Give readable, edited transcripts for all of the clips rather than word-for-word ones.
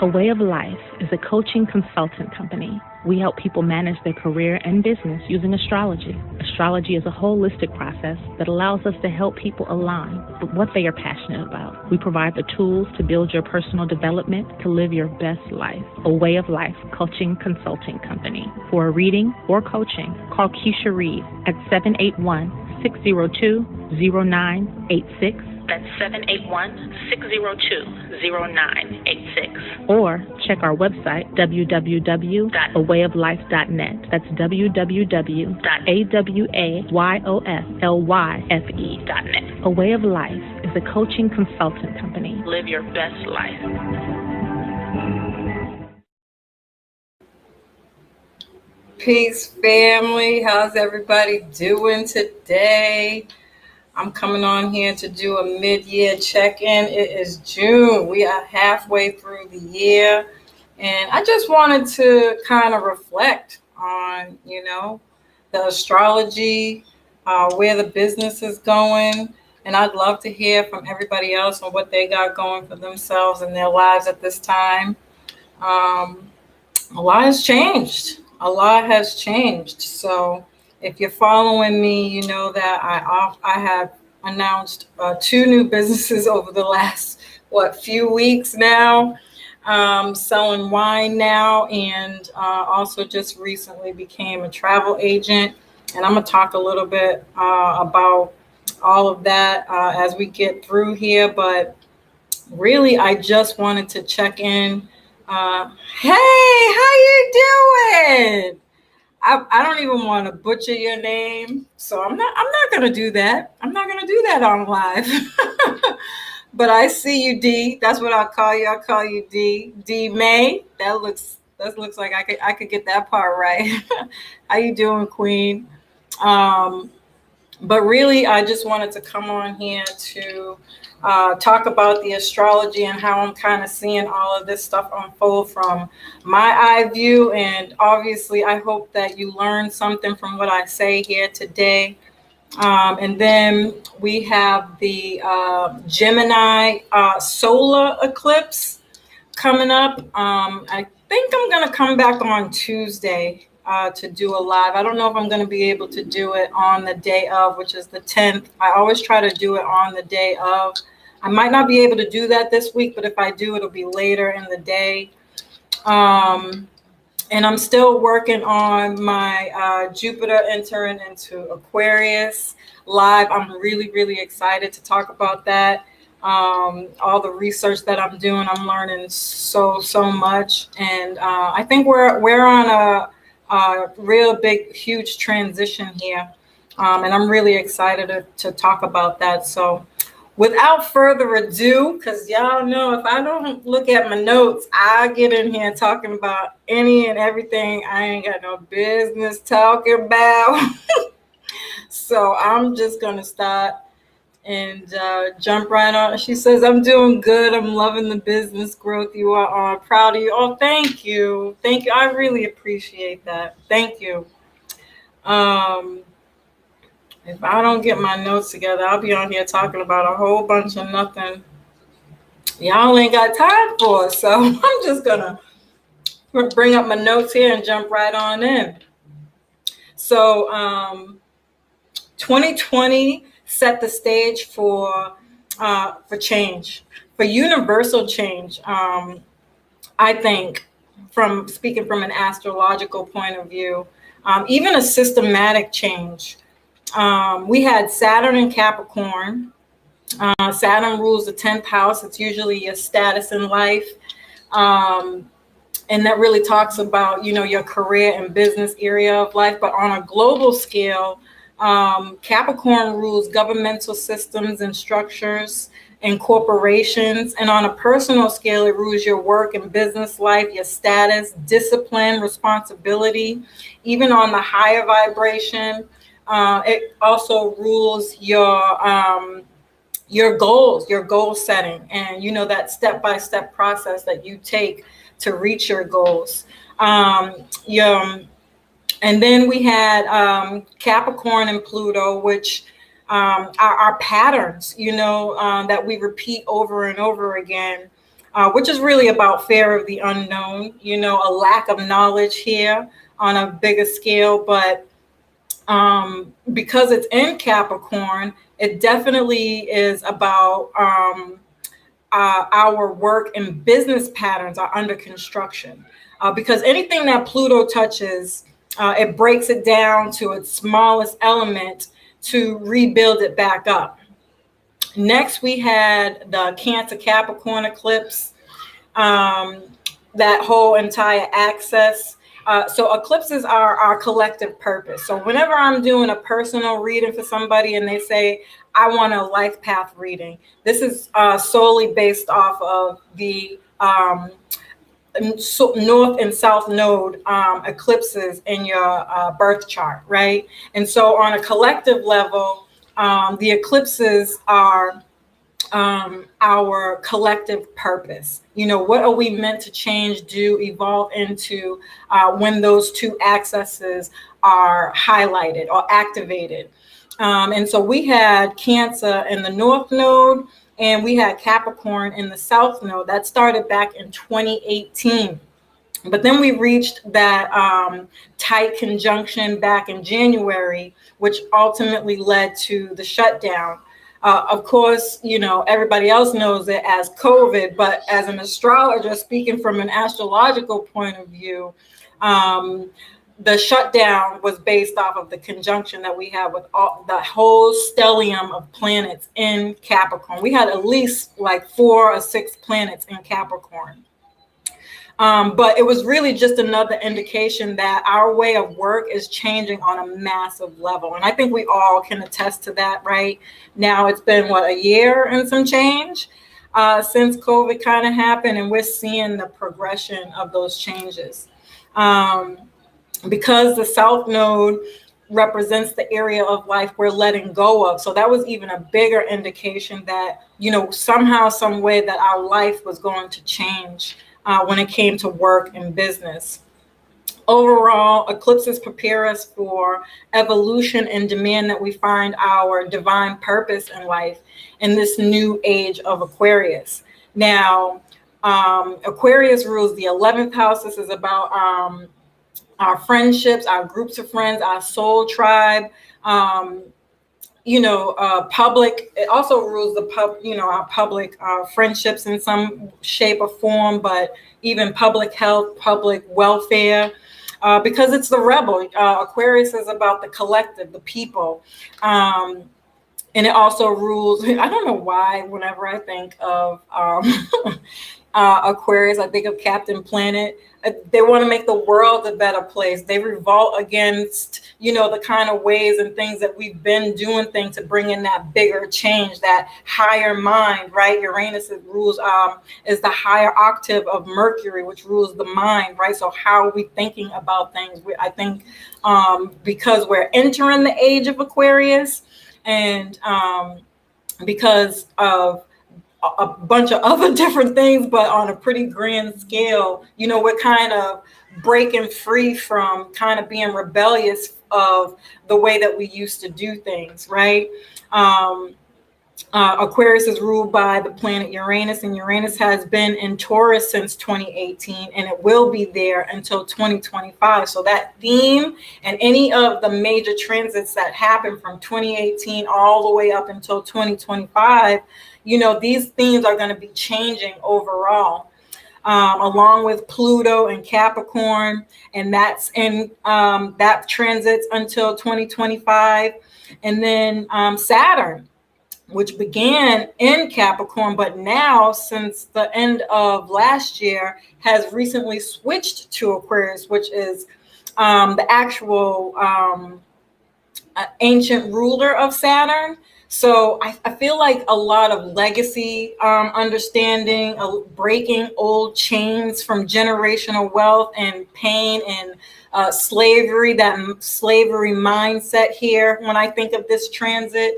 A Way of Life is a coaching consultant company. We help people manage their career and business using astrology. Astrology is a holistic process that allows us to help people align with what they are passionate about. We provide the tools to build your personal development to live your best life. A Way of Life coaching consulting company. For a reading or coaching, call Keisha Reed at 781-602-0986. That's 781-602-0986. Or check our website, www.awayoflife.net. That's www.awayoflife.net. A Way of Life is a coaching consultant company. Live your best life. Peace, family. How's everybody doing today? I'm coming on here to do a mid-year check-in. It is June. We are halfway through the year. And I just wanted to kind of reflect on, the astrology, where the business is going. And I'd love to hear from everybody else on what they got going for themselves and their lives at this time. A lot has changed. So if you're following me, you know that I have announced 2 new businesses over the last, few weeks now. Selling wine now, and also just recently became a travel agent. And I'm going to talk a little bit about all of that as we get through here. But really, I just wanted to check in. Hey, how you doing? I don't even want to butcher your name, so I'm not gonna do that. I'm not gonna do that on live. But I see you, D. That's what I'll call you. I'll call you D. D May. That looks like I could get that part right. How you doing, Queen? But really, I just wanted to come on here to talk about the astrology and how I'm kind of seeing all of this stuff unfold from my eye view. And obviously, I hope that you learned something from what I say here today. And then we have the Gemini solar eclipse coming up. I think I'm going to come back on Tuesday to do a live. I don't know if I'm going to be able to do it on the day of, which is the 10th. I always try to do it on the day of. I might not be able to do that this week, but if I do, it'll be later in the day. And I'm still working on my Jupiter entering into Aquarius live. I'm really, really excited to talk about that. All the research that I'm doing, I'm learning so much. And I think we're on a real big, huge transition here. And I'm really excited to talk about that. So without further ado, because y'all know if I don't look at my notes, I get in here talking about any and everything I ain't got no business talking about. So I'm just going to start and jump right on. She says, I'm doing good. I'm loving the business growth you are on. Proud of you. Oh, thank you. Thank you. I really appreciate that. Thank you. If I don't get my notes together, I'll be on here talking about a whole bunch of nothing y'all ain't got time for. So I'm just going to bring up my notes here and jump right on in. So 2020 set the stage for change, for universal change. I think, from speaking from an astrological point of view, even a systematic change. We had Saturn in Capricorn. Saturn rules the 10th house. It's usually your status in life. And that really talks about, your career and business area of life. But on a global scale, Capricorn rules governmental systems and structures and corporations. And on a personal scale, it rules your work and business life, your status, discipline, responsibility. Even on the higher vibration, it also rules your goals, your goal setting, and that step-by-step process that you take to reach your goals. And then we had Capricorn and Pluto, which are patterns, that we repeat over and over again. which is really about fear of the unknown, a lack of knowledge here on a bigger scale. But because it's in Capricorn, it definitely is about our work and business patterns are under construction. Because anything that Pluto touches, it breaks it down to its smallest element to rebuild it back up. Next, we had the Cancer Capricorn eclipse, that whole entire axis. So eclipses are our collective purpose. So whenever I'm doing a personal reading for somebody and they say, I want a life path reading, this is solely based off of the North and South Node eclipses in your birth chart, right? And so on a collective level, the eclipses are our collective purpose. What are we meant to change, do, evolve into when those two axes are highlighted or activated. And so we had Cancer in the North Node, and we had Capricorn in the South Node. That started back in 2018. But then we reached that tight conjunction back in January, which ultimately led to the shutdown. Of course, everybody else knows it as COVID, but as an astrologer, speaking from an astrological point of view, the shutdown was based off of the conjunction that we have with the whole stellium of planets in Capricorn. We had at least like 4 or 6 planets in Capricorn. But it was really just another indication that our way of work is changing on a massive level. And I think we all can attest to that right now. It's been, a year and some change since COVID kind of happened. And we're seeing the progression of those changes. Because the South Node represents the area of life we're letting go of. So that was even a bigger indication that, somehow, some way that our life was going to change when it came to work and business. Overall, eclipses prepare us for evolution and demand that we find our divine purpose in life in this new age of Aquarius. Now, Aquarius rules the 11th house. This is about our friendships, our groups of friends, our soul tribe, public. It also rules our public friendships in some shape or form, but even public health, public welfare, because it's the rebel. Aquarius is about the collective, the people. And it also rules, I don't know why, whenever I think of Aquarius, I think of Captain Planet. They want to make the world a better place. They revolt against, the kind of ways and things that we've been doing things to bring in that bigger change, that higher mind, right? Uranus rules is the higher octave of Mercury, which rules the mind, right? So how are we thinking about things? I think because we're entering the age of Aquarius, and because of a bunch of other different things, but on a pretty grand scale, we're kind of breaking free from kind of being rebellious of the way that we used to do things, right? Aquarius is ruled by the planet Uranus, and Uranus has been in Taurus since 2018, and it will be there until 2025. So that theme and any of the major transits that happen from 2018 all the way up until 2025, these themes are going to be changing overall, along with Pluto and Capricorn, and that's in that transits until 2025. And then Saturn, which began in Capricorn, but now since the end of last year has recently switched to Aquarius, which is the actual ancient ruler of Saturn. So I feel like a lot of legacy understanding, breaking old chains from generational wealth and pain and slavery, that slavery mindset here. When I think of this transit,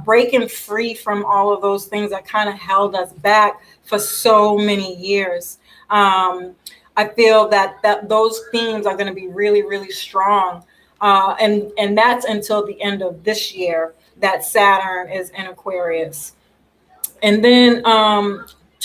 breaking free from all of those things that kind of held us back for so many years. I feel that those themes are going to be really, really strong. And that's until the end of this year that Saturn is in Aquarius. And then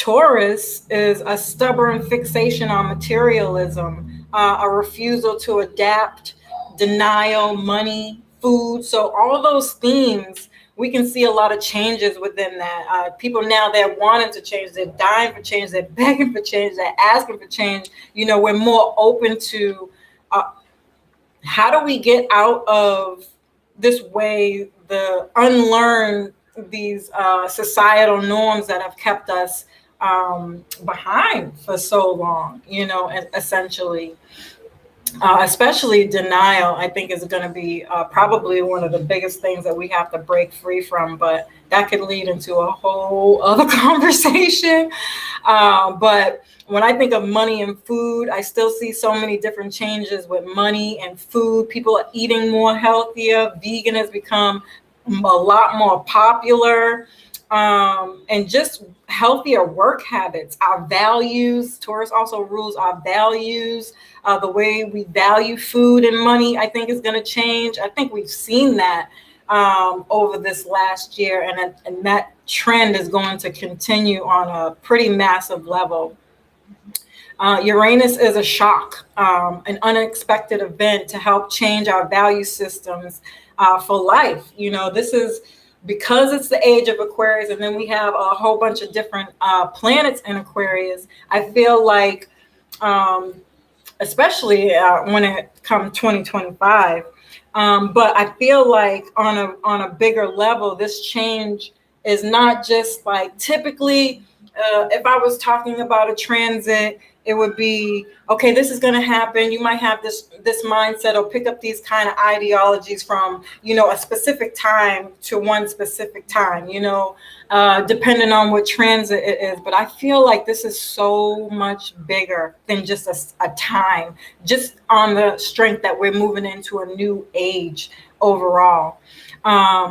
Taurus is a stubborn fixation on materialism, a refusal to adapt, denial, money, food. So all those themes, we can see a lot of changes within that. People now, they're wanting to change, they're dying for change, they're begging for change, they're asking for change. We're more open to how do we get out of this way, unlearn these societal norms that have kept us behind for so long, essentially. Especially denial, I think, is going to be probably one of the biggest things that we have to break free from, but that could lead into a whole other conversation. But when I think of money and food, I still see so many different changes with money and food. People are eating more healthier. Vegan has become a lot more popular. And just healthier work habits, our values. Taurus also rules our values. The way we value food and money, I think, is going to change. I think we've seen that over this last year, and that trend is going to continue on a pretty massive level. Uranus is a shock, an unexpected event to help change our value systems for life. This is because it's the age of Aquarius, and then we have a whole bunch of different planets in Aquarius. I feel like, especially when it comes 2025, but I feel like on a bigger level, this change is not just like typically. If I was talking about a transit, it would be, okay, this is going to happen. You might have this mindset or pick up these kind of ideologies from, a specific time to one specific time, depending on what transit it is. But I feel like this is so much bigger than just a time, just on the strength that we're moving into a new age overall. But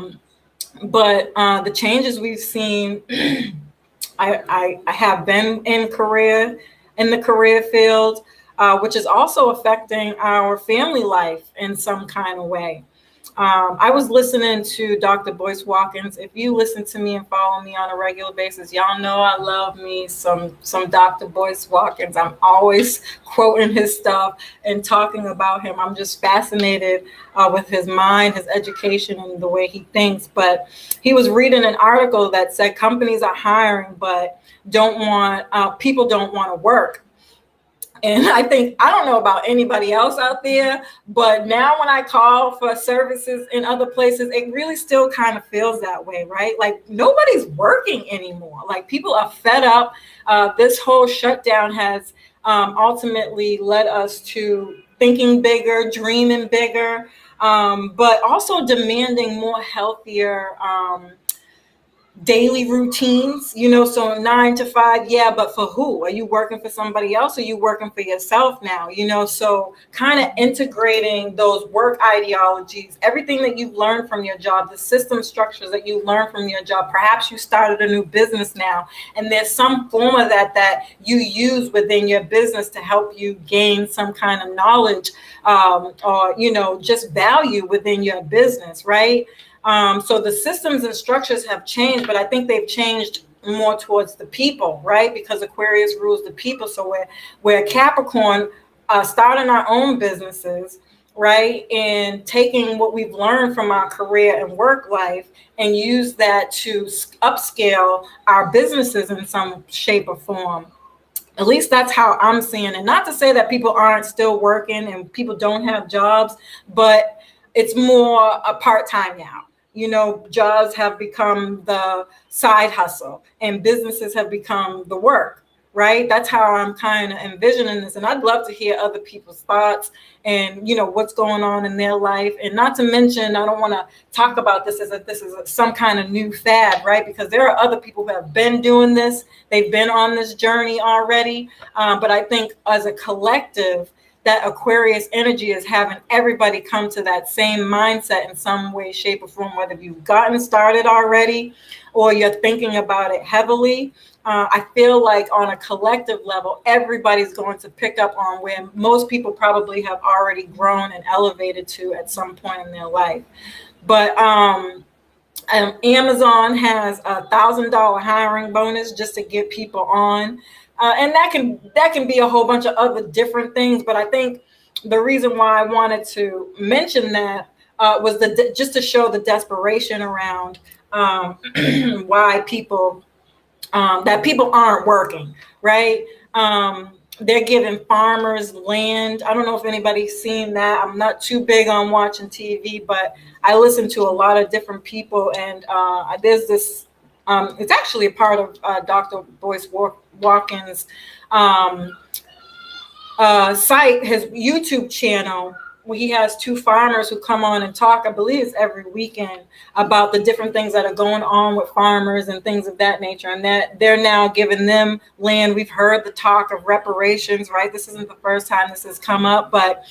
the changes we've seen, I have been in the career field, which is also affecting our family life in some kind of way. I was listening to Dr. Boyce Watkins. If you listen to me and follow me on a regular basis, y'all know I love me some Dr. Boyce Watkins. I'm always quoting his stuff and talking about him. I'm just fascinated with his mind, his education, and the way he thinks. But he was reading an article that said companies are hiring, but people don't want to work. And I don't know about anybody else out there, but now when I call for services in other places, it really still kind of feels that way, right? Like nobody's working anymore. Like people are fed up. This whole shutdown has ultimately led us to thinking bigger, dreaming bigger, but also demanding more healthier daily routines, so 9 to 5, yeah, but for who? Are you working for somebody else, or are you working for yourself now? So kind of integrating those work ideologies, everything that you've learned from your job, the system structures that you learned from your job. Perhaps you started a new business now, and there's some form of that you use within your business to help you gain some kind of knowledge, or just value within your business, right? So the systems and structures have changed, but I think they've changed more towards the people, right? Because Aquarius rules the people. So we're Capricorn, starting our own businesses, right? And taking what we've learned from our career and work life and use that to upscale our businesses in some shape or form. At least that's how I'm seeing it. Not to say that people aren't still working and people don't have jobs, but it's more a part-time now. Jobs have become the side hustle and businesses have become the work, right? That's how I'm kind of envisioning this. And I'd love to hear other people's thoughts and, what's going on in their life. And not to mention, I don't want to talk about this as if this is some kind of new fad, right? Because there are other people who have been doing this. They've been on this journey already. But I think as a collective, that Aquarius energy is having everybody come to that same mindset in some way, shape, or form, whether you've gotten started already or you're thinking about it heavily. I feel like on a collective level, everybody's going to pick up on where most people probably have already grown and elevated to at some point in their life. But Amazon has $1,000 hiring bonus just to get people on, and that can be a whole bunch of other different things. But I think the reason why I wanted to mention that was just to show the desperation around why people that people aren't working, right? They're giving farmers land. I don't know if anybody's seen that. I'm not too big on watching TV, but I listen to a lot of different people, and there's this. It's actually a part of Dr. Boyce Watkins' site, his YouTube channel, where he has two farmers who come on and talk, I believe it's every weekend, about the different things that are going on with farmers and things of that nature, and that they're now giving them land. We've heard the talk of reparations, right? This isn't the first time this has come up, but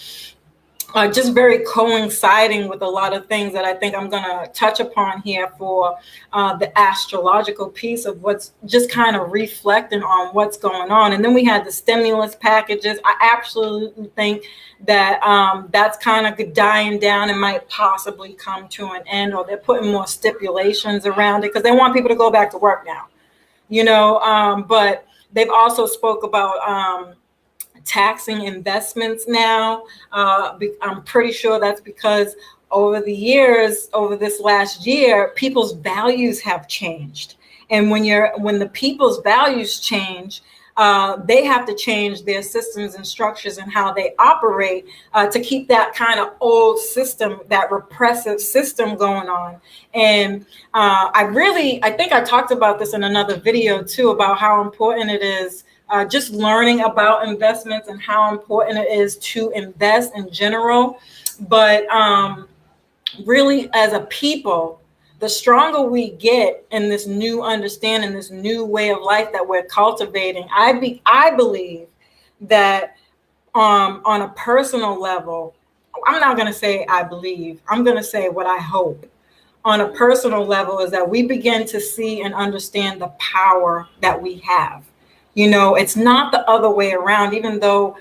just very coinciding with a lot of things that I think I'm going to touch upon here for the astrological piece of what's just kind of reflecting on what's going on. And then we had the stimulus packages. I absolutely think that that's kind of dying down and might possibly come to an end, or they're putting more stipulations around it because they want people to go back to work now, but they've also spoke about taxing investments now. I'm pretty sure that's because over the years, over this last year, people's values have changed. And when the people's values change, they have to change their systems and structures and how they operate to keep that kind of old system, that repressive system going on. And I think I talked about this in another video too, about how important it is just learning about investments and how important it is to invest in general. But really, as a people, the stronger we get in this new understanding, this new way of life that we're cultivating, I believe that on a personal level, I'm not going to say I believe, I'm going to say what I hope on a personal level is that we begin to see and understand the power that we have. It's not the other way around, even though,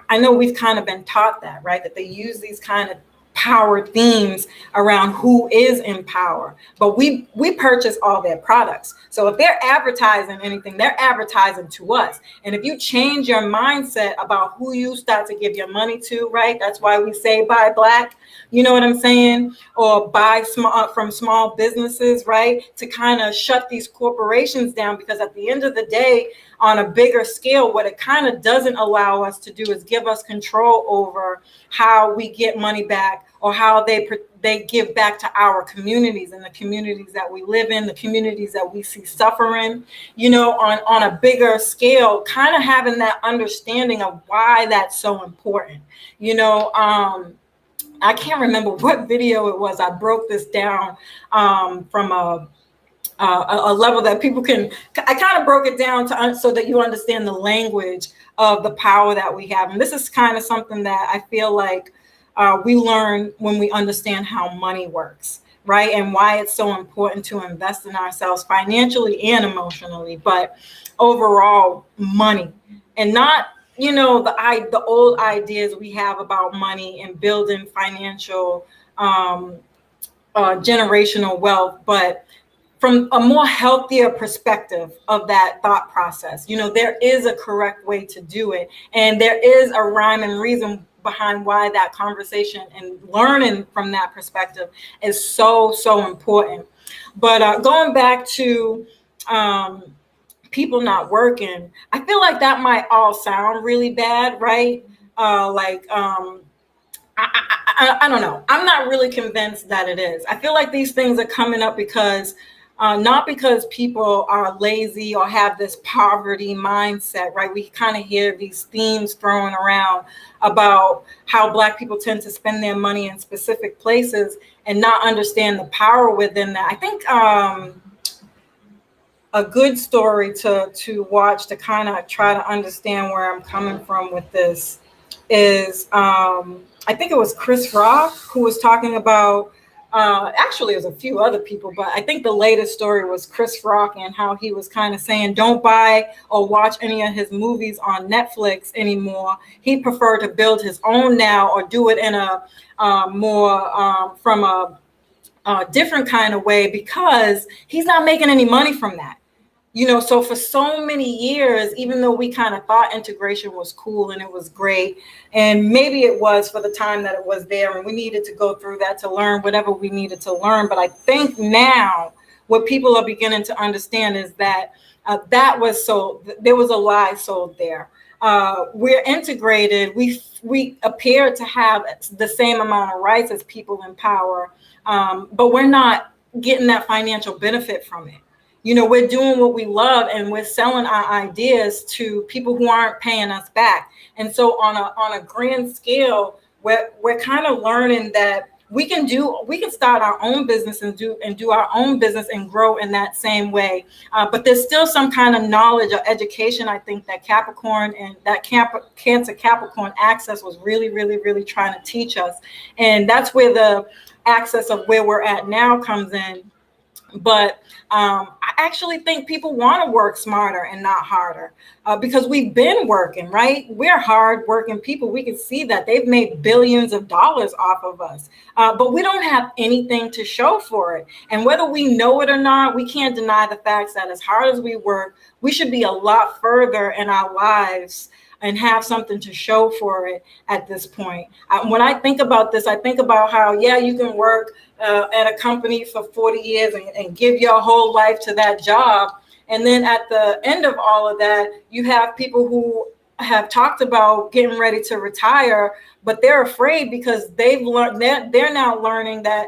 I know we've kind of been taught that, right? That they use these kind of power themes around who is in power, but we purchase all their products. So if they're advertising anything, they're advertising to us. And if you change your mindset about who you start to give your money to, right? That's why we say buy black, you know what I'm saying? Or buy from small businesses, right? To kind of shut these corporations down, because at the end of the day, on a bigger scale, what it kind of doesn't allow us to do is give us control over how we get money back, or how they give back to our communities and the communities that we live in, the communities that we see suffering, on a bigger scale, kind of having that understanding of why that's so important. I can't remember what video it was. I broke this down from a level that people can. I kind of broke it down so that you understand the language of the power that we have. And this is kind of something that I feel like we learn when we understand how money works, right? And why it's so important to invest in ourselves financially and emotionally, but overall money, and not, the old ideas we have about money and building financial generational wealth, but from a more healthier perspective of that thought process. There is a correct way to do it, and there is a rhyme and reason behind why that conversation and learning from that perspective is so, so important. But going back to people not working, I feel like that might all sound really bad, right? I don't know. I'm not really convinced that it is. I feel like these things are coming up because not because people are lazy or have this poverty mindset, right? We kind of hear these themes thrown around about how Black people tend to spend their money in specific places and not understand the power within that. I think a good story to watch to kind of try to understand where I'm coming from with this is I think it was Chris Rock who was talking about, actually it was a few other people, but I think the latest story was Chris Rock and how he was kind of saying don't buy or watch any of his movies on Netflix anymore. He preferred to build his own now, or do it in a more from a different kind of way because he's not making any money from that. So for so many years, even though we kind of thought integration was cool and it was great, and maybe it was for the time that it was there, and we needed to go through that to learn whatever we needed to learn. But I think now what people are beginning to understand is that there was a lie sold there. We're integrated. We appear to have the same amount of rights as people in power, but we're not getting that financial benefit from it. We're doing what we love and we're selling our ideas to people who aren't paying us back. And so on a grand scale, we're kind of learning that we can start our own business and do our own business and grow in that same way. But there's still some kind of knowledge or education, I think, that Capricorn and that Cancer Capricorn axis was really, really, really trying to teach us. And that's where the axis of where we're at now comes in. But I actually think people want to work smarter and not harder because we've been working, right? We're hard working people. We can see that they've made billions of dollars off of us, but we don't have anything to show for it. And whether we know it or not, we can't deny the facts that as hard as we work, we should be a lot further in our lives and have something to show for it at this point. When I think about this, I think about how, you can work at a company for 40 years and give your whole life to that job. And then at the end of all of that, you have people who have talked about getting ready to retire, but they're afraid because they've learned that they're now learning that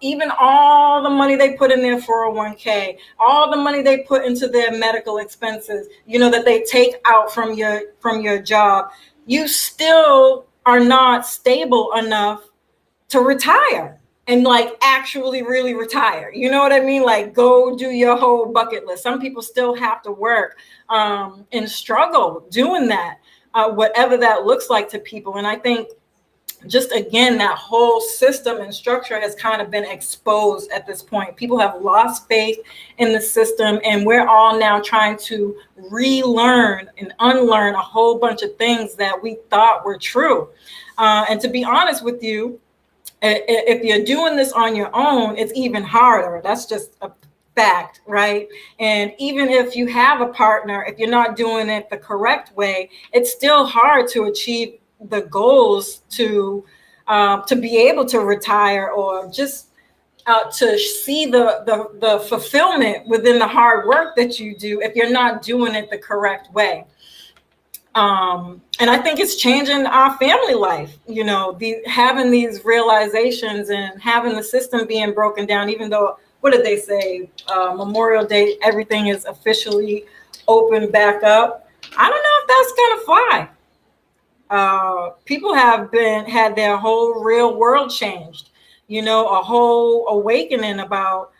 even all the money they put in their 401k, all the money they put into their medical expenses, that they take out from your job, you still are not stable enough to retire and actually really retire. You know what I mean? Go do your whole bucket list. Some people still have to work and struggle doing that, whatever that looks like to people. And I think just again, that whole system and structure has kind of been exposed at this point. People have lost faith in the system, and we're all now trying to relearn and unlearn a whole bunch of things that we thought were true. And to be honest with you, if you're doing this on your own, it's even harder. That's just a fact, right? And even if you have a partner, if you're not doing it the correct way, it's still hard to achieve the goals to be able to retire or just to see the fulfillment within the hard work that you do if you're not doing it the correct way. And I think it's changing our family life, having these realizations and having the system being broken down, even though, what did they say? Memorial Day, everything is officially open back up. I don't know if that's going to fly. People have had their whole real world changed, a whole awakening about,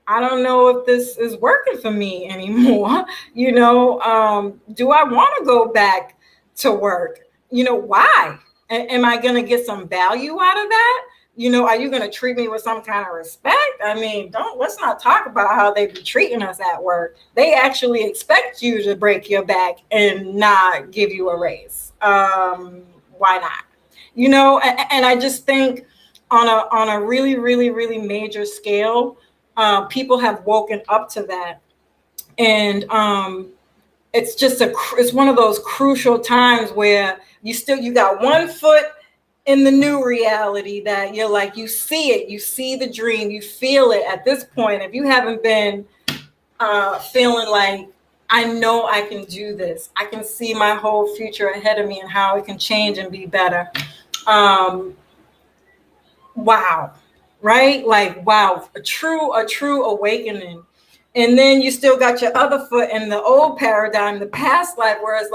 I don't know if this is working for me anymore. Do I want to go back to work? Why? Am I going to get some value out of that? Are you going to treat me with some kind of respect? I mean, let's not talk about how they be treating us at work. They actually expect you to break your back and not give you a raise. Why not? And I just think on a really, really, really major scale, people have woken up to that. And it's just it's one of those crucial times where you got one foot in the new reality that you're you see it, you see the dream, you feel it at this point. If you haven't been feeling I know I can do this, I can see my whole future ahead of me and how it can change and be better. Wow. Right? Wow, a true awakening. And then you still got your other foot in the old paradigm, the past life, where it's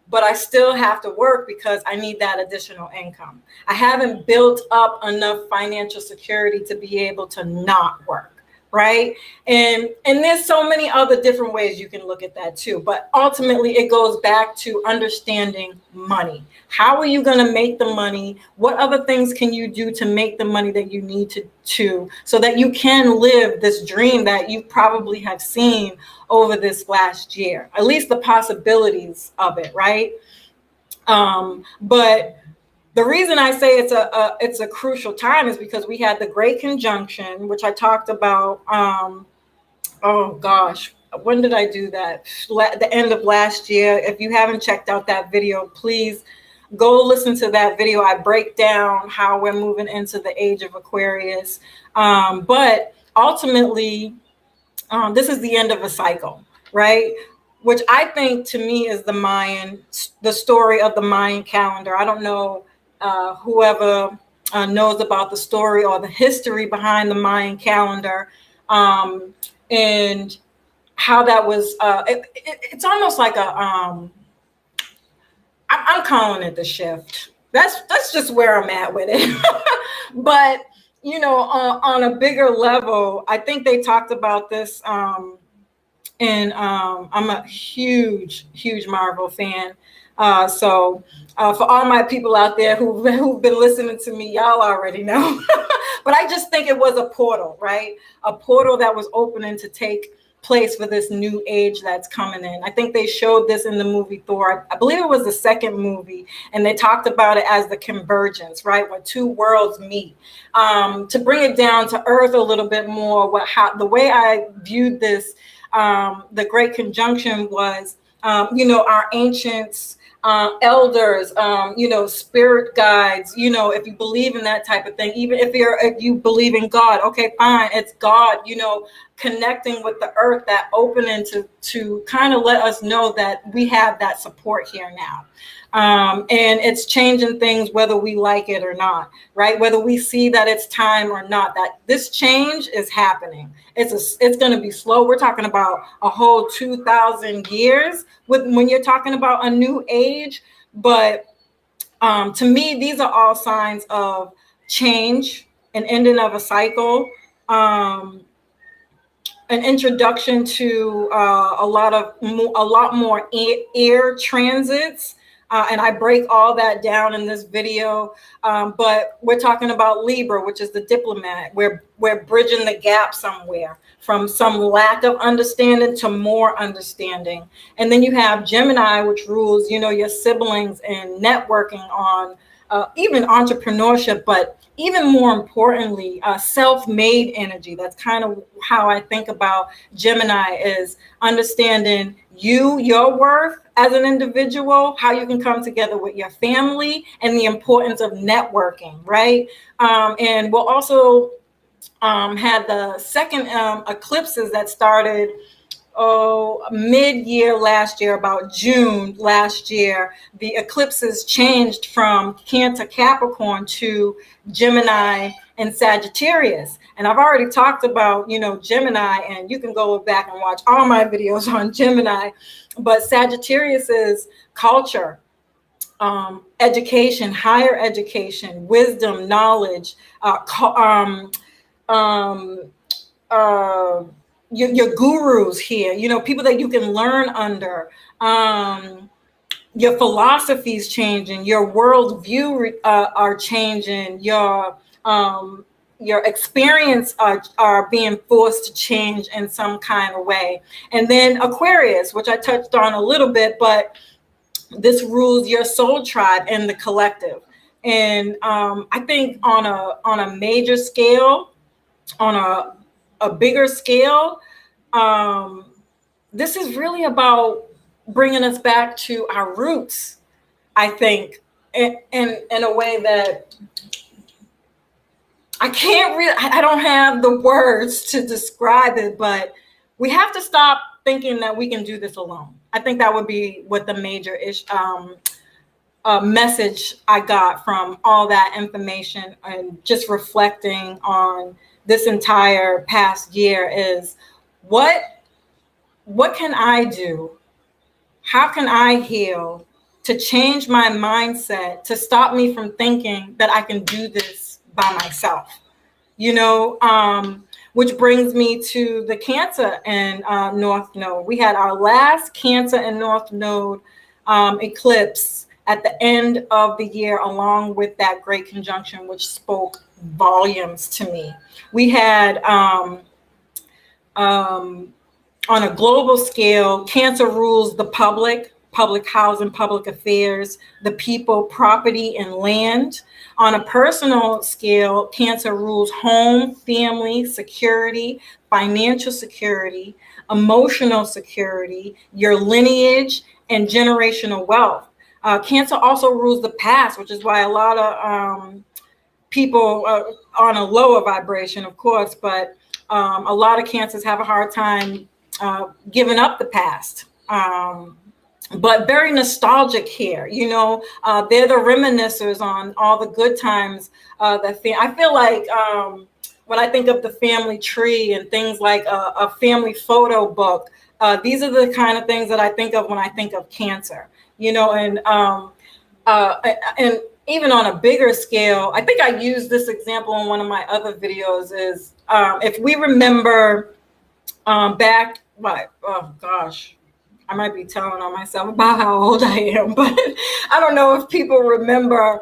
but I still have to work because I need that additional income. I haven't built up enough financial security to be able to not work, right? And there's so many other different ways you can look at that too. But ultimately, it goes back to understanding money. How are you going to make the money? What other things can you do to make the money that you need to so that you can live this dream that you probably have seen over this last year, at least the possibilities of it, right? But The reason I say it's a crucial time is because we had the Great Conjunction, which I talked about. Oh gosh, when did I do that? The end of last year. If you haven't checked out that video, please go listen to that video. I break down how we're moving into the age of Aquarius. But ultimately, this is the end of a cycle, right? Which I think to me is the story of the Mayan calendar. I don't know whoever knows about the story or the history behind the Mayan calendar, and how that was. It's almost like I'm calling it the shift. That's just where I'm at with it. But on a bigger level, I think they talked about this. And I'm a huge Marvel fan. So for all my people out there who've been listening to me, y'all already know. But I just think it was a portal, right? A portal that was opening to take place for this new age that's coming in. I think they showed this in the movie Thor. I believe it was the second movie, and they talked about it as the convergence, right? When two worlds meet. To bring it down to earth a little bit more, the way I viewed this, the Great Conjunction was, our ancients, elders, spirit guides, if you believe in that type of thing, even if you believe in God, okay, fine, it's God, connecting with the earth, that opening to kind of let us know that we have that support here now. And it's changing things whether we like it or not, right? Whether we see that it's time or not, that this change is happening. It's going to be slow. We're talking about a whole 2,000 years when you're talking about a new age. But to me, these are all signs of change, an ending of a cycle, an introduction to a lot more air transits. And I break all that down in this video. But we're talking about Libra, which is the diplomat. We're bridging the gap somewhere from some lack of understanding to more understanding. And then you have Gemini, which rules, your siblings and networking on even entrepreneurship, but even more importantly, self-made energy. That's kind of how I think about Gemini, is understanding your worth as an individual, how you can come together with your family, and the importance of networking, right? And we'll also had the second eclipses that started mid-year last year, about June last year. The eclipses changed from Cancer Capricorn to Gemini and Sagittarius. And I've already talked about, Gemini, and you can go back and watch all my videos on Gemini. But Sagittarius is culture, education, higher education, wisdom, knowledge, your gurus here, people that you can learn under. Your philosophy's changing, your worldview are changing, your experience are being forced to change in some kind of way. And then Aquarius, which I touched on a little bit, but this rules your soul tribe and the collective. And I think on a major scale, on a bigger scale, this is really about bringing us back to our roots, I think, in a way that I don't have the words to describe it, but we have to stop thinking that we can do this alone. I think that would be what the major message I got from all that information and just reflecting on this entire past year is, what can I do? How can I heal to change my mindset, to stop me from thinking that I can do this by myself? Which brings me to the Cancer and North Node. We had our last Cancer and North Node eclipse at the end of the year, along with that Great Conjunction, which spoke volumes to me. We had on a global scale, Cancer rules the public, public housing, public affairs, the people, property, and land. On a personal scale, Cancer rules home, family, security, financial security, emotional security, your lineage, and generational wealth. Cancer also rules the past, which is why a lot of people on a lower vibration, of course, but a lot of Cancers have a hard time giving up the past. But very nostalgic here, they're the reminiscers on all the good times. I feel like when I think of the family tree and things like a family photo book, these are the kind of things that I think of when I think of Cancer, and even on a bigger scale, I think I used this example in one of my other videos is if we remember back, oh gosh, I might be telling on myself about how old I am, but I don't know if people remember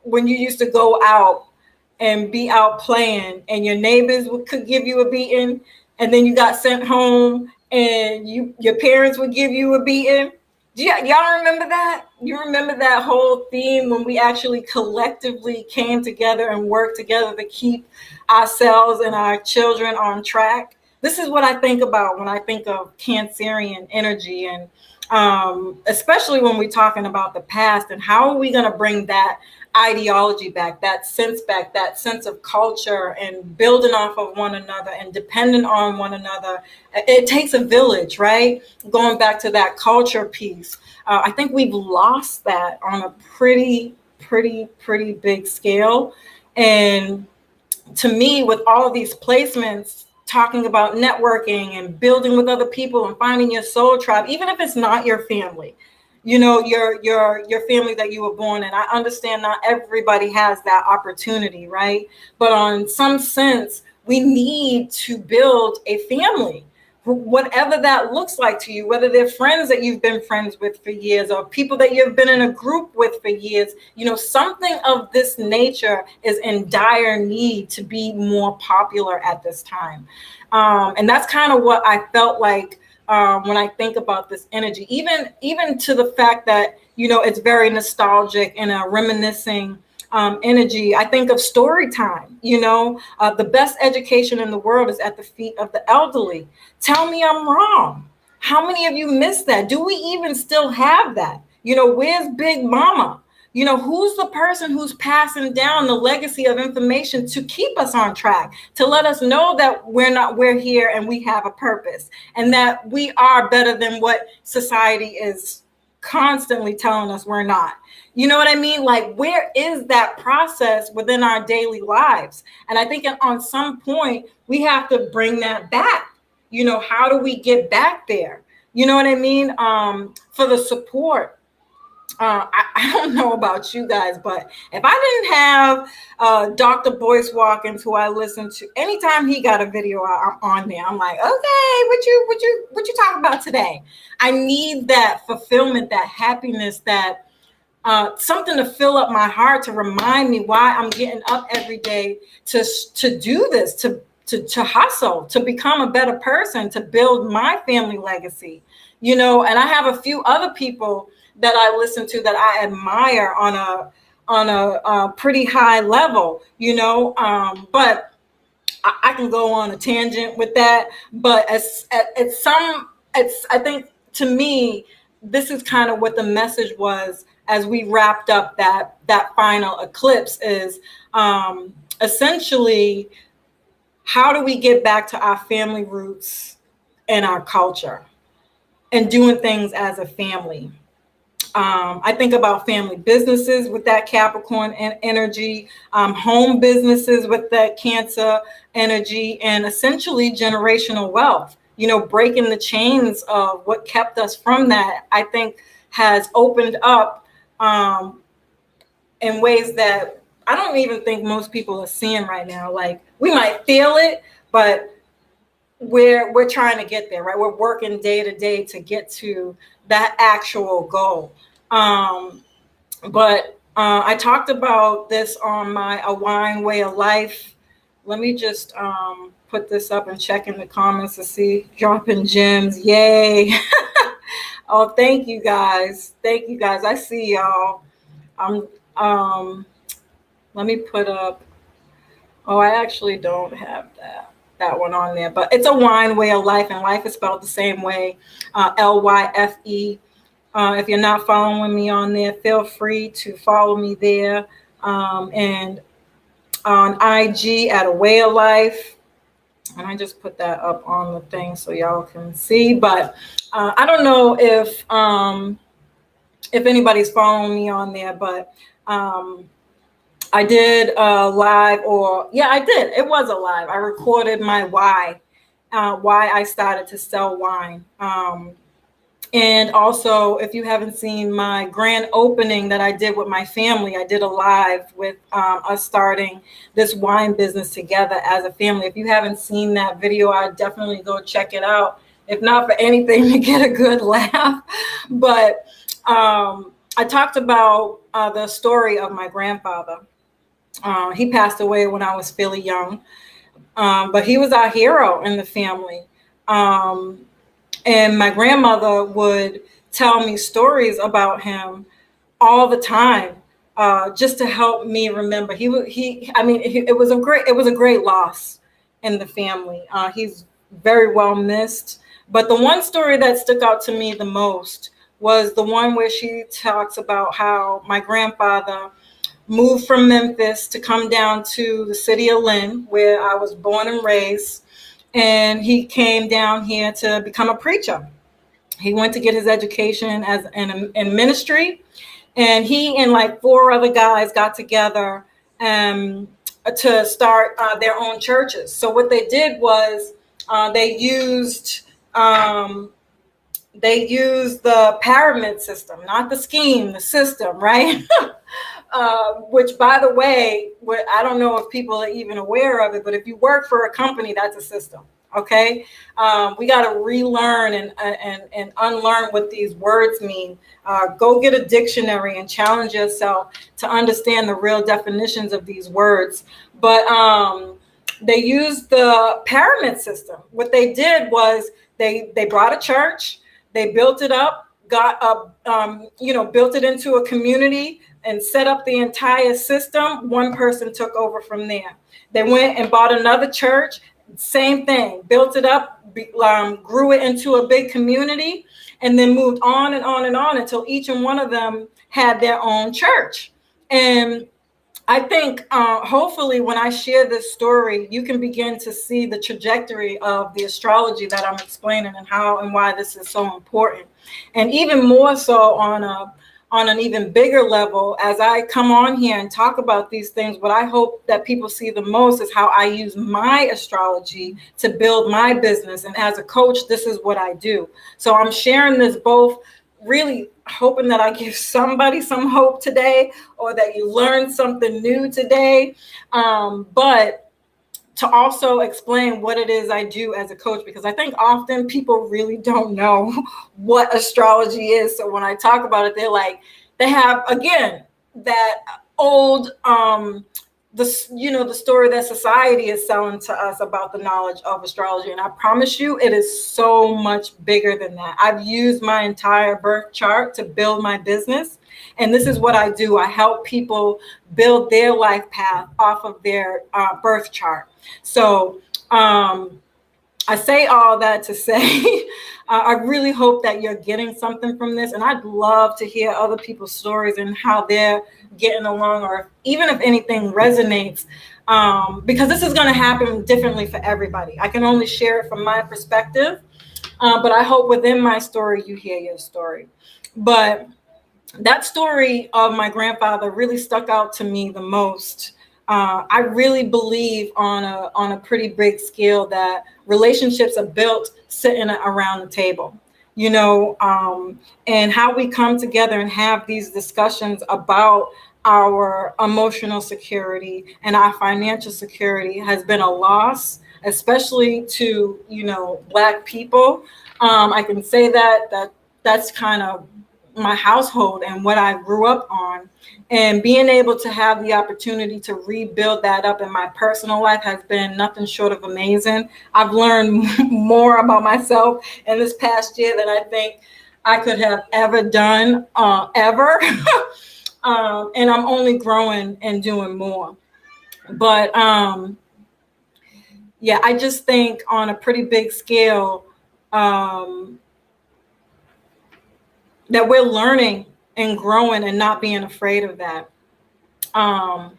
when you used to go out and be out playing and your neighbors could give you a beating, and then you got sent home and your parents would give you a beating. Y'all remember that? You remember that whole theme when we actually collectively came together and worked together to keep ourselves and our children on track? This is what I think about when I think of Cancerian energy, and especially when we're talking about the past, and how are we going to bring that ideology back, that sense of culture, and building off of one another and dependent on one another. It takes a village, right? Going back to that culture piece. I think we've lost that on a pretty big scale. And to me, with all of these placements, talking about networking and building with other people and finding your soul tribe, even if it's not your family, your family that you were born in. I understand not everybody has that opportunity, right? But on some sense, we need to build a family, whatever that looks like to you, whether they're friends that you've been friends with for years or people that you've been in a group with for years. Something of this nature is in dire need to be more popular at this time. And that's kind of what I felt like when I think about this energy, even to the fact that, it's very nostalgic and a reminiscing energy. I think of story time. The best education in the world is at the feet of the elderly. Tell me I'm wrong. How many of you miss that? Do we even still have that? Where's Big Mama? Who's the person who's passing down the legacy of information to keep us on track, to let us know that we're here and we have a purpose, and that we are better than what society is constantly telling us we're not. You know what I mean? Like, where is that process within our daily lives? And I think on some point we have to bring that back. How do we get back there? You know what I mean? For the support. I don't know about you guys, but if I didn't have Dr. Boyce Watkins, who I listen to, anytime he got a video on there, I'm like, okay, what you talking about today? I need that fulfillment, that happiness, that something to fill up my heart, to remind me why I'm getting up every day to do this, to hustle, to become a better person, to build my family legacy. And I have a few other people that I listen to that I admire on a pretty high level, but I can go on a tangent with that. But I think to me, this is kind of what the message was as we wrapped up that final eclipse is essentially, how do we get back to our family roots and our culture and doing things as a family? I think about family businesses with that Capricorn energy, home businesses with that Cancer energy, and essentially generational wealth. Breaking the chains of what kept us from that, I think, has opened up in ways that I don't even think most people are seeing right now. Like, we might feel it, but we're trying to get there, right? We're working day to day to get to that actual goal. But I talked about this on my A Wine Way of Life. Let me just put this up and check in the comments to see, dropping gems. Yay. Oh, thank you guys. Thank you guys. I see y'all. I'm let me put up. Oh, I actually don't have that one on there, but it's a wine way of life, and life is spelled the same way, Lyfe. If you're not following me on there, feel free to follow me there, and on IG at a way of life. And I just put that up on the thing so y'all can see. But I don't know if anybody's following me on there, but I did a live, or yeah, I did. It was a live. I recorded my why I started to sell wine. And also, if you haven't seen my grand opening that I did with my family, I did a live with us starting this wine business together as a family. If you haven't seen that video, I'd definitely go check it out. If not for anything, to get a good laugh. But I talked about the story of my grandfather. He passed away when I was fairly young, but he was our hero in the family. And my grandmother would tell me stories about him all the time, just to help me remember. It was a great loss in the family. He's very well missed. But the one story that stuck out to me the most was the one where she talks about how my grandfather moved from Memphis to come down to the city of Lynn, where I was born and raised. And he came down here to become a preacher. He went to get his education in ministry, and he and like 4 other guys got together to start their own churches. So what they did was they used the pyramid system, not the scheme, the system, right? Which, by the way, I don't know if people are even aware of it, but if you work for a company, that's a system. Okay, we got to relearn and unlearn what these words mean. Go get a dictionary and challenge yourself to understand the real definitions of these words. But they used the pyramid system. What they did was they brought a church, they built it up, built it into a community and set up the entire system. One person took over from there. They went and bought another church. Same thing, built it up, grew it into a big community, and then moved on and on and on until each and one of them had their own church. And I think hopefully when I share this story, you can begin to see the trajectory of the astrology that I'm explaining and how and why this is so important. And even more so on an even bigger level, as I come on here and talk about these things, what I hope that people see the most is how I use my astrology to build my business. And as a coach, this is what I do. So I'm sharing this both really hoping that I give somebody some hope today, or that you learn something new today. But to also explain what it is I do as a coach, because I think often people really don't know what astrology is. So when I talk about it, they have, again, that old, the story that society is selling to us about the knowledge of astrology. And I promise you, it is so much bigger than that. I've used my entire birth chart to build my business. And this is what I do. I help people build their life path off of their birth chart. So I say all that to say, I really hope that you're getting something from this. And I'd love to hear other people's stories and how they're getting along, or even if anything resonates, because this is going to happen differently for everybody. I can only share it from my perspective, but I hope within my story, you hear your story. But that story of my grandfather really stuck out to me the most. I really believe on a pretty big scale that relationships are built sitting around the table, and how we come together and have these discussions about our emotional security and our financial security has been a loss, especially to, Black people. I can say that's kind of my household and what I grew up on, and being able to have the opportunity to rebuild that up in my personal life has been nothing short of amazing. I've learned more about myself in this past year than I think I could have ever done, ever. And I'm only growing and doing more. But yeah, I just think on a pretty big scale, that we're learning and growing and not being afraid of that. On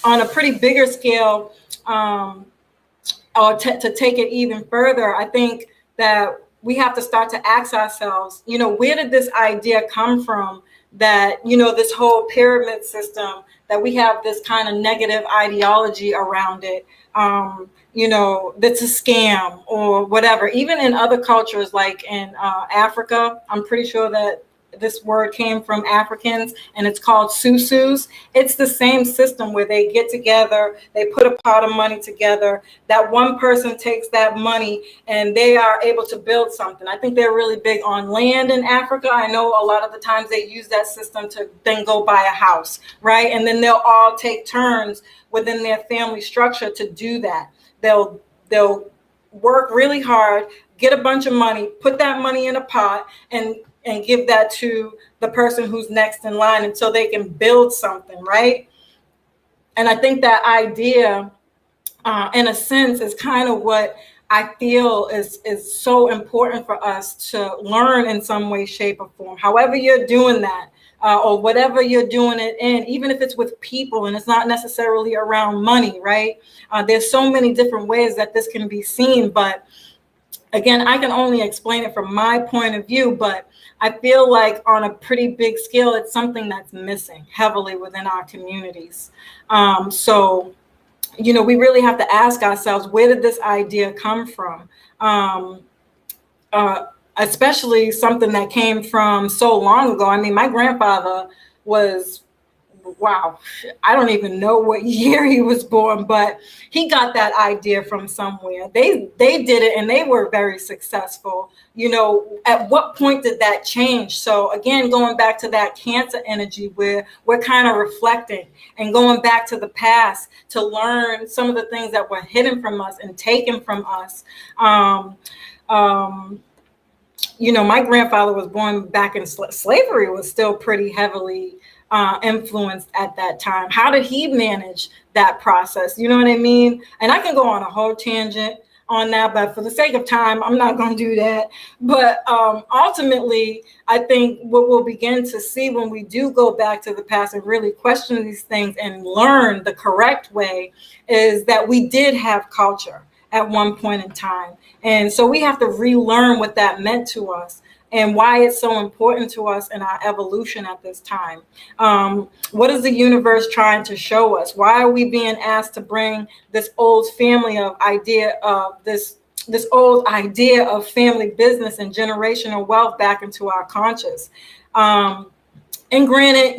a pretty bigger scale, or to take it even further, I think that we have to start to ask ourselves, where did this idea come from that, this whole pyramid system, that we have this kind of negative ideology around it, that's a scam or whatever. Even in other cultures, like in Africa, I'm pretty sure that this word came from Africans, and it's called susus. It's the same system where they get together, they put a pot of money together, that one person takes that money and they are able to build something. I think they're really big on land in Africa. I know a lot of the times they use that system to then go buy a house, right? And then they'll all take turns within their family structure to do that. They'll work really hard, get a bunch of money, put that money in a pot, and give that to the person who's next in line until they can build something, right? And I think that idea, in a sense, is kind of what I feel is so important for us to learn in some way, shape, or form. However you're doing that, or whatever you're doing it in, even if it's with people and it's not necessarily around money, right? There's so many different ways that this can be seen, but again, I can only explain it from my point of view, but I feel like on a pretty big scale, it's something that's missing heavily within our communities. So, we really have to ask ourselves, where did this idea come from? Especially something that came from so long ago. I mean, my grandfather was, wow, I don't even know what year he was born, but he got that idea from somewhere. They did it and they were very successful. At what point did that change? So again, going back to that Cancer energy, where we're kind of reflecting and going back to the past to learn some of the things that were hidden from us and taken from us. My grandfather was born back in slavery, was still pretty heavily influenced at that time. How did he manage that process? You know what I mean? And I can go on a whole tangent on that, but for the sake of time, I'm not going to do that. But ultimately, I think what we'll begin to see when we do go back to the past and really question these things and learn the correct way is that we did have culture at one point in time. And so we have to relearn what that meant to us and why it's so important to us in our evolution at this time. What is the universe trying to show us? Why are we being asked to bring this old family of idea of this old idea of family business and generational wealth back into our conscious? And granted,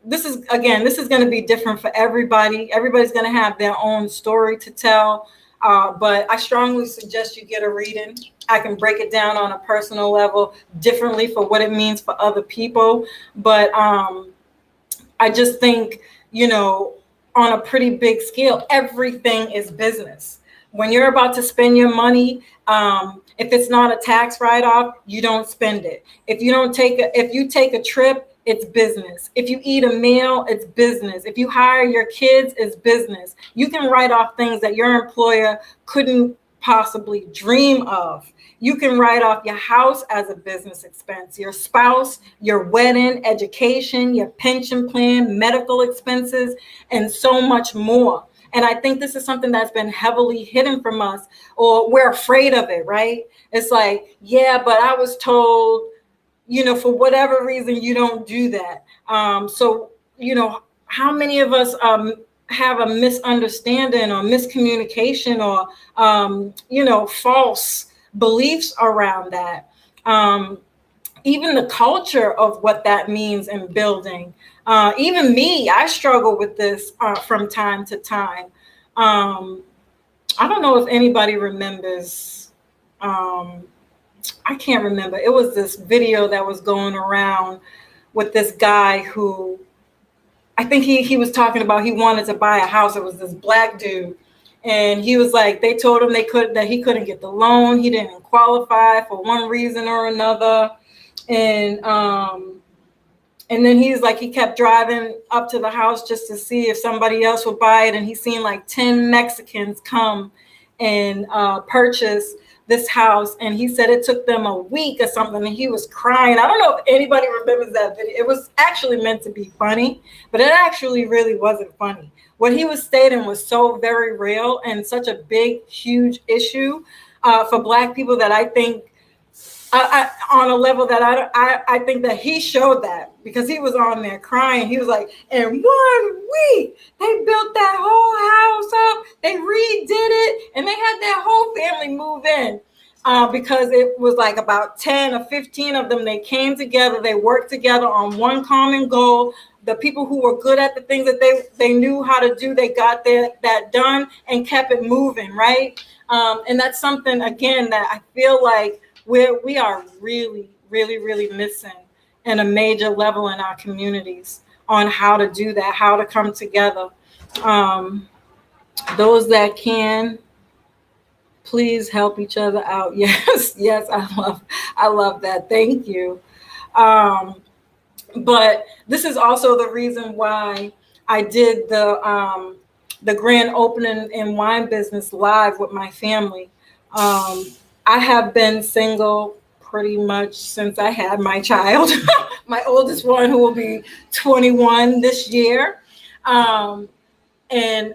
this is going to be different for everybody. Everybody's going to have their own story to tell. But I strongly suggest you get a reading. I can break it down on a personal level differently for what it means for other people. But I just think, on a pretty big scale, everything is business. When you're about to spend your money, if it's not a tax write-off, you don't spend it. If you take a trip, it's business. If you eat a meal, it's business. If you hire your kids, it's business. You can write off things that your employer couldn't possibly dream of. You can write off your house as a business expense, your spouse, your wedding, education, your pension plan, medical expenses, and so much more. And I think this is something that's been heavily hidden from us, or we're afraid of it, right? It's like, yeah, but I was told, for whatever reason, you don't do that. So, how many of us have a misunderstanding or miscommunication or, false beliefs around that? Even the culture of what that means in building. Even me, I struggle with this from time to time. I don't know if anybody remembers. I can't remember. It was this video that was going around with this guy who, I think he was talking about he wanted to buy a house. It was this black dude. And he was like, they told him that he couldn't get the loan. He didn't qualify for one reason or another. And then he's like, he kept driving up to the house just to see if somebody else would buy it. And he seen like 10 Mexicans come and purchase this house. And he said it took them a week or something. And he was crying. I don't know if anybody remembers that video. It was actually meant to be funny, but it actually really wasn't funny. What he was stating was so very real and such a big, huge issue for Black people that I think on a level that I think that he showed that, because he was on there crying. He was like, in 1 week, they built that whole house up. They redid it, and they had their whole family move in because it was like about 10 or 15 of them. They came together. They worked together on one common goal. The people who were good at the things that they knew how to do, they got that done and kept it moving, right? And that's something, again, that I feel like we are really, really, really missing in a major level in our communities on how to do that, how to come together. Those that can, please help each other out. Yes, yes, I love that. Thank you. But this is also the reason why I did the grand opening in wine business live with my family. I have been single pretty much since I had my child, my oldest one, who will be 21 this year. And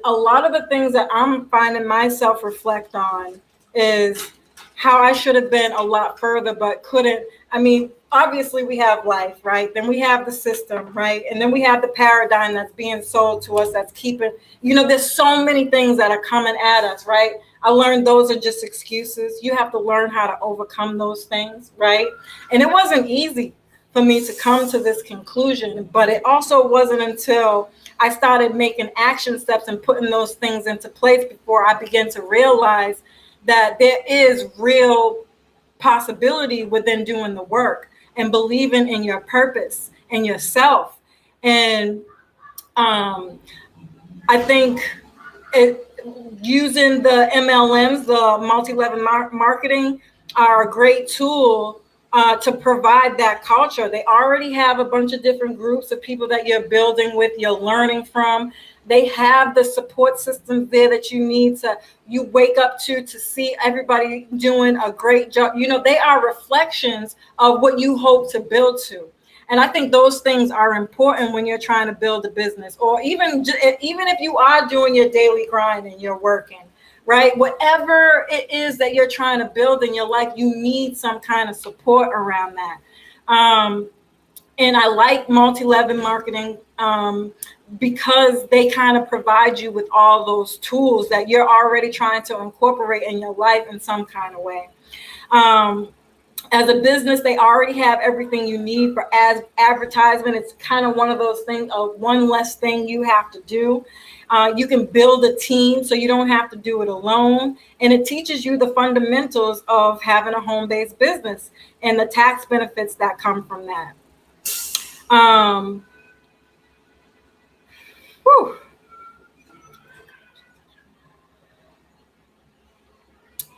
a lot of the things that I'm finding myself reflect on is how I should have been a lot further, but couldn't. I mean, obviously we have life, right? Then we have the system, right? And then we have the paradigm that's being sold to us that's keeping, there's so many things that are coming at us, right? I learned those are just excuses. You have to learn how to overcome those things, right? And it wasn't easy for me to come to this conclusion, but it also wasn't until I started making action steps and putting those things into place before I began to realize that there is real possibility within doing the work and believing in your purpose and yourself. And I think using the MLMs, the multi-level marketing, are a great tool to provide that culture. They already have a bunch of different groups of people that you're building with, you're learning from. They have the support systems there that you need you wake up to see everybody doing a great job. They are reflections of what you hope to build to. And I think those things are important when you're trying to build a business, or even if you are doing your daily grind and you're working, right? Whatever it is that you're trying to build in your life, you need some kind of support around that. And I like multi-level marketing because they kind of provide you with all those tools that you're already trying to incorporate in your life in some kind of way. As a business, they already have everything you need for advertisement. It's kind of one of those things of one less thing you have to do. You can build a team so you don't have to do it alone. And it teaches you the fundamentals of having a home-based business and the tax benefits that come from that.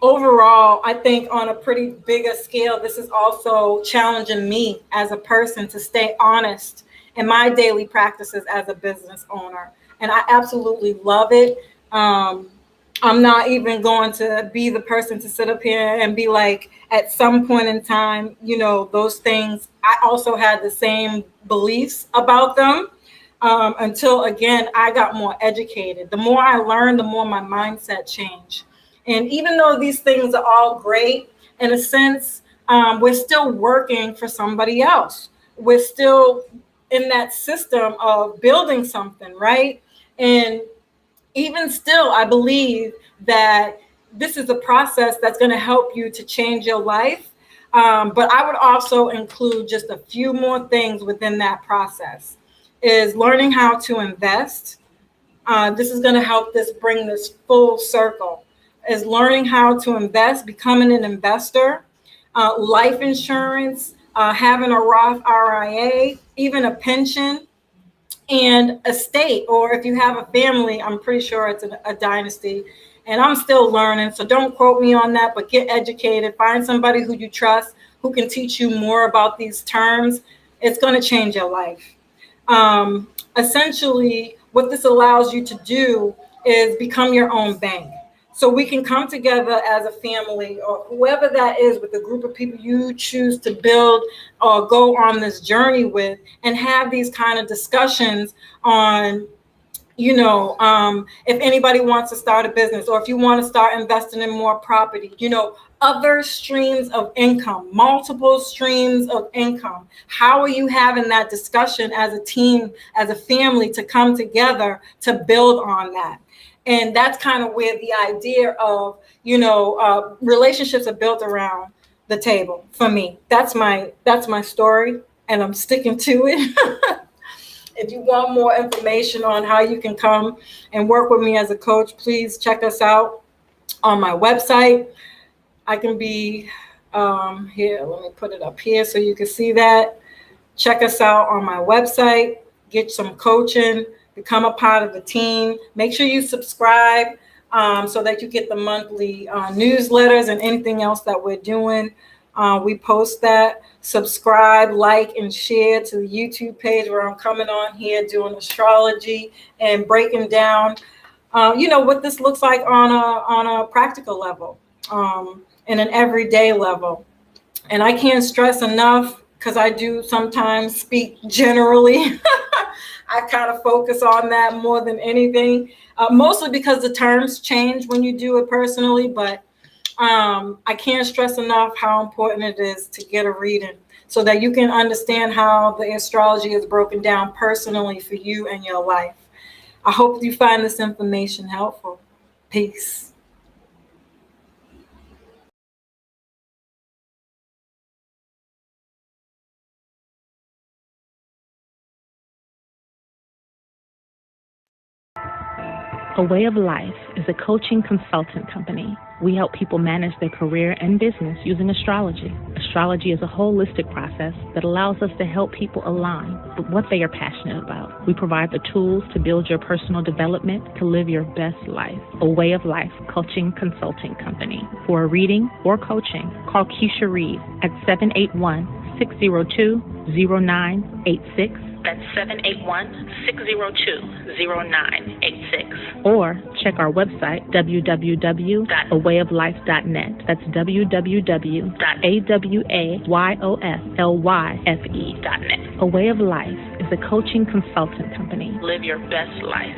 Overall, I think on a pretty bigger scale, this is also challenging me as a person to stay honest in my daily practices as a business owner. And I absolutely love it. I'm not even going to be the person to sit up here and be like, at some point in time, those things, I also had the same beliefs about them until, again, I got more educated. The more I learned, the more my mindset changed. And even though these things are all great, in a sense, we're still working for somebody else. We're still in that system of building something, right? And even still, I believe that this is a process that's going to help you to change your life. But I would also include just a few more things within that process, is learning how to invest. This is going to help bring this full circle. Is learning how to invest, becoming an investor, life insurance, having a Roth IRA, even a pension, and estate, or if you have a family, I'm pretty sure it's a dynasty, And I'm still learning, so don't quote me on that, but get educated. Find somebody who you trust, who can teach you more about these terms. It's going to change your life. Essentially, what this allows you to do is become your own bank. So we can come together as a family, or whoever that is, with a group of people you choose to build or go on this journey with, and have these kind of discussions on, if anybody wants to start a business, or if you want to start investing in more property, other streams of income, multiple streams of income. How are you having that discussion as a team, as a family, to come together to build on that? And that's kind of where the idea of, relationships are built around the table for me. That's my story, and I'm sticking to it. If you want more information on how you can come and work with me as a coach, please check us out on my website. I can be here. Let me put it up here so you can see that. Check us out on my website. Get some coaching. Become a part of the team. Make sure you subscribe so that you get the monthly newsletters and anything else that we're doing. We post that. Subscribe, like, and share to the YouTube page where I'm coming on here doing astrology and breaking down, what this looks like on a practical level, and an everyday level. And I can't stress enough, because I do sometimes speak generally. I kind of focus on that more than anything, mostly because the terms change when you do it personally. But I can't stress enough how important it is to get a reading so that you can understand how the astrology is broken down personally for you and your life. I hope you find this information helpful. Peace. A Way of Life is a coaching consultant company. We help people manage their career and business using astrology. Astrology is a holistic process that allows us to help people align with what they are passionate about. We provide the tools to build your personal development to live your best life. A Way of Life coaching consulting company. For a reading or coaching, call Keisha Reed at 781-602-0986. That's 781-602-0986. Or check our website, www.awayoflife.net. That's www.awayoflife.net. A Way of Life is a coaching consultant company. Live your best life.